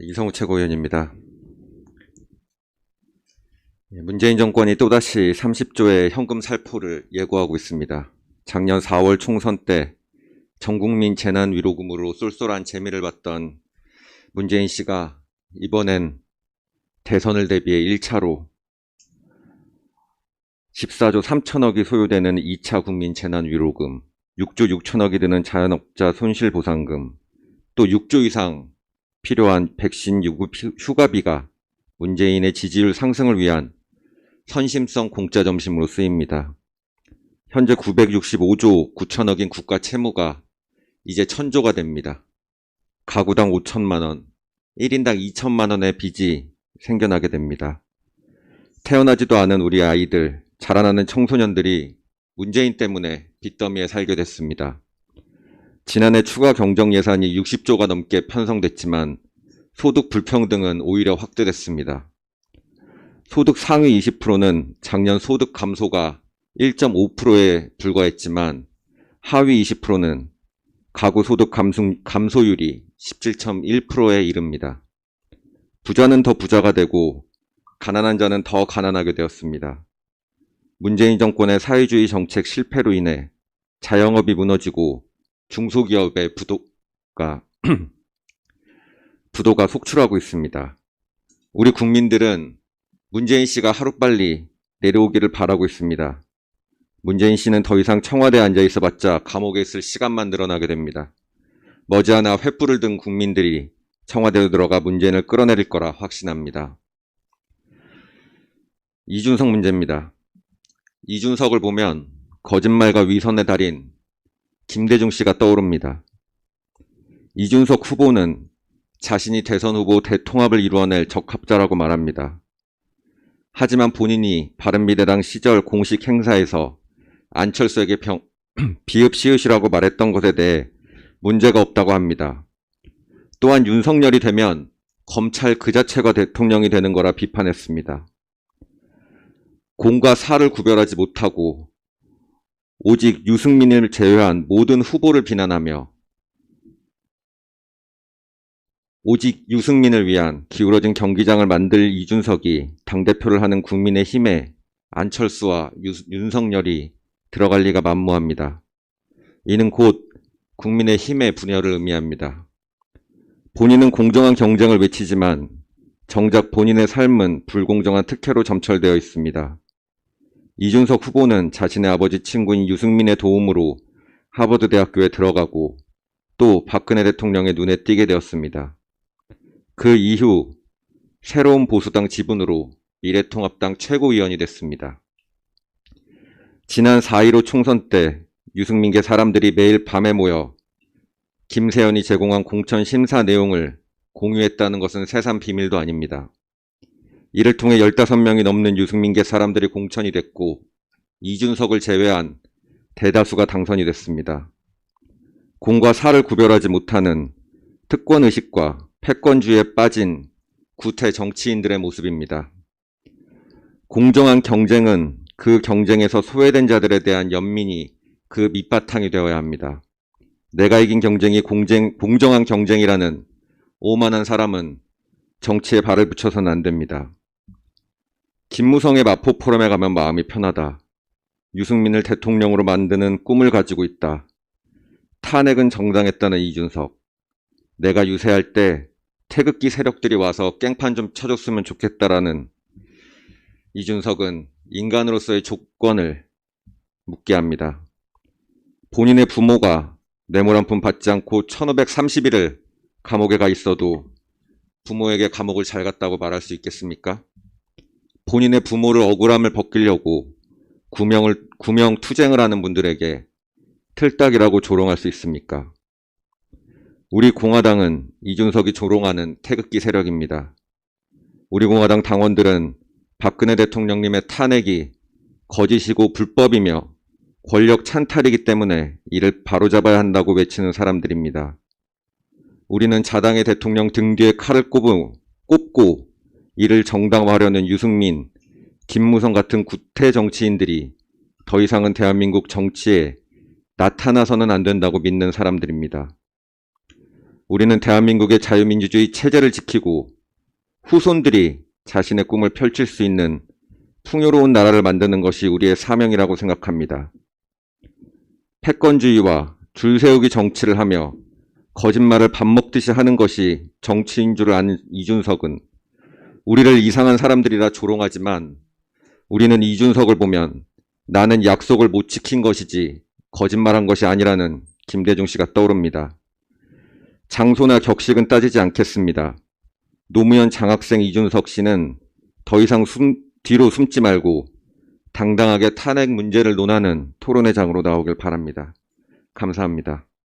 이성우 최고위원입니다. 문재인 정권이 또다시 30조의 현금 살포를 예고하고 있습니다. 작년 4월 총선 때 전국민 재난위로금으로 쏠쏠한 재미를 봤던 문재인 씨가 이번엔 대선을 대비해 1차로 14조 3천억이 소요되는 2차 국민 재난위로금, 6조 6천억이 드는 자영업자 손실보상금, 또 6조 이상 필요한 백신 유급 휴가비가 문재인의 지지율 상승을 위한 선심성 공짜 점심으로 쓰입니다. 현재 965조 9천억인 국가 채무가 이제 1000조가 됩니다. 가구당 5천만 원, 1인당 2천만 원의 빚이 생겨나게 됩니다. 태어나지도 않은 우리 아이들, 자라나는 청소년들이 문재인 때문에 빚더미에 살게 됐습니다. 지난해 추가 경정 예산이 60조가 넘게 편성됐지만 소득 불평등은 오히려 확대됐습니다. 소득 상위 20%는 작년 소득 감소가 1.5%에 불과했지만 하위 20%는 가구 소득 감소율이 17.1%에 이릅니다. 부자는 더 부자가 되고 가난한 자는 더 가난하게 되었습니다. 문재인 정권의 사회주의 정책 실패로 인해 자영업이 무너지고 중소기업의 부도가 속출하고 있습니다. 우리 국민들은 문재인 씨가 하루빨리 내려오기를 바라고 있습니다. 문재인 씨는 더 이상 청와대에 앉아 있어봤자 감옥에 있을 시간만 늘어나게 됩니다. 머지않아 횃불을 든 국민들이 청와대로 들어가 문재인을 끌어내릴 거라 확신합니다. 이준석 문제입니다. 이준석을 보면 거짓말과 위선의 달인 김대중 씨가 떠오릅니다. 이준석 후보는 자신이 대선 후보 대통합을 이루어낼 적합자라고 말합니다. 하지만 본인이 바른미래당 시절 공식 행사에서 안철수에게 비읍시읒이라고 말했던 것에 대해 문제가 없다고 합니다. 또한 윤석열이 되면 검찰 그 자체가 대통령이 되는 거라 비판했습니다. 공과 사를 구별하지 못하고 오직 유승민을 제외한 모든 후보를 비난하며 오직 유승민을 위한 기울어진 경기장을 만들 이준석이 당대표를 하는 국민의힘에 안철수와 윤석열이 들어갈 리가 만무합니다. 이는 곧 국민의힘의 분열을 의미합니다. 본인은 공정한 경쟁을 외치지만 정작 본인의 삶은 불공정한 특혜로 점철되어 있습니다. 이준석 후보는 자신의 아버지 친구인 유승민의 도움으로 하버드 대학교에 들어가고 또 박근혜 대통령의 눈에 띄게 되었습니다. 그 이후 새로운 보수당 지분으로 미래통합당 최고위원이 됐습니다. 지난 4.15 총선 때 유승민계 사람들이 매일 밤에 모여 김세연이 제공한 공천 심사 내용을 공유했다는 것은 새삼 비밀도 아닙니다. 이를 통해 15명이 넘는 유승민계 사람들이 공천이 됐고 이준석을 제외한 대다수가 당선이 됐습니다. 공과 사를 구별하지 못하는 특권의식과 패권주의에 빠진 구태 정치인들의 모습입니다. 공정한 경쟁은 그 경쟁에서 소외된 자들에 대한 연민이 그 밑바탕이 되어야 합니다. 내가 이긴 경쟁이 공정한 경쟁이라는 오만한 사람은 정치에 발을 붙여서는 안 됩니다. 김무성의 마포 포럼에 가면 마음이 편하다. 유승민을 대통령으로 만드는 꿈을 가지고 있다. 탄핵은 정당했다는 이준석. 내가 유세할 때 태극기 세력들이 와서 깽판 좀 쳐줬으면 좋겠다라는 이준석은 인간으로서의 조건을 묻게 합니다. 본인의 부모가 뇌물 한 푼 받지 않고 1530일을 감옥에 가 있어도 부모에게 감옥을 잘 갔다고 말할 수 있겠습니까? 본인의 부모를 억울함을 벗기려고 구명 투쟁을 하는 분들에게 틀딱이라고 조롱할 수 있습니까? 우리 공화당은 이준석이 조롱하는 태극기 세력입니다. 우리 공화당 당원들은 박근혜 대통령님의 탄핵이 거짓이고 불법이며 권력 찬탈이기 때문에 이를 바로잡아야 한다고 외치는 사람들입니다. 우리는 자당의 대통령 등 뒤에 칼을 꼽고 이를 정당화하려는 유승민, 김무성 같은 구태 정치인들이 더 이상은 대한민국 정치에 나타나서는 안 된다고 믿는 사람들입니다. 우리는 대한민국의 자유민주주의 체제를 지키고 후손들이 자신의 꿈을 펼칠 수 있는 풍요로운 나라를 만드는 것이 우리의 사명이라고 생각합니다. 패권주의와 줄세우기 정치를 하며 거짓말을 밥 먹듯이 하는 것이 정치인 줄 아는 이준석은 우리를 이상한 사람들이라 조롱하지만 우리는 이준석을 보면 나는 약속을 못 지킨 것이지 거짓말한 것이 아니라는 김대중 씨가 떠오릅니다. 장소나 격식은 따지지 않겠습니다. 노무현 장학생 이준석 씨는 더 이상 뒤로 숨지 말고 당당하게 탄핵 문제를 논하는 토론회장으로 나오길 바랍니다. 감사합니다.